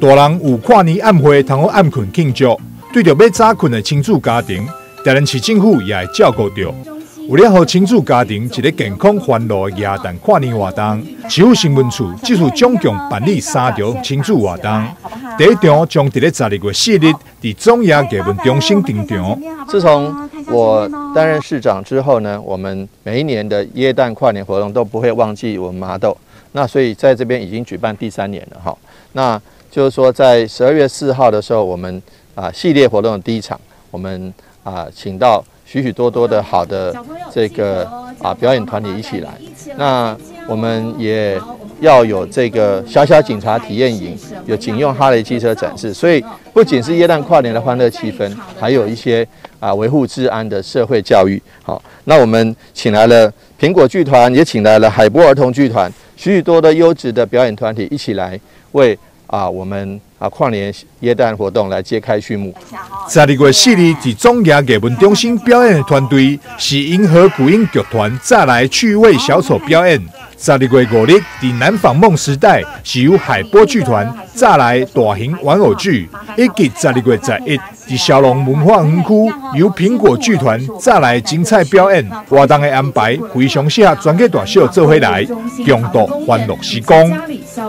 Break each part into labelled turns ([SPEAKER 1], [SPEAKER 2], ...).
[SPEAKER 1] 大人有跨年暗会，通好暗困庆祝。对着要早困的亲子家庭，台南市政府也会照顾到。为了让亲子家庭一个健康欢乐的元旦跨年活动，市府新闻处这次总共办理3场亲子活动。第一场将在12月4日在中亚艺文中心登场。
[SPEAKER 2] 自从我担任市长之后呢，我们每一年的耶诞跨年活动都不会忘记我们麻豆。那所以在这边已经举办第3年了哈。那就是说，在12月4号的时候，我们系列活动的第一场，我们请到许许多多的好的这个表演团体一起来。那我们也要有这个小小警察体验营，有警用哈雷机车展示，所以不仅是耶诞跨年的欢乐气氛，还有一些维护治安的社会教育。好，那我们请来了苹果剧团，也请来了海波儿童剧团，许许多的优质的表演团体一起来为我们跨年耶诞活动来揭开序幕。
[SPEAKER 1] 12月4日在中亚艺文中心表演的团队是银河古音剧团再来趣味小丑表演。12月5日在南纺梦时代是由海波剧团再来大型玩偶剧，以及12月11在小龙文化园区由苹果剧团再来精彩表演。活动的安排非常适合全家大小做伙来共度欢乐时光。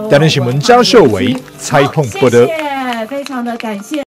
[SPEAKER 1] 台南新闻张秀伟采访报道。
[SPEAKER 3] 非常的感谢。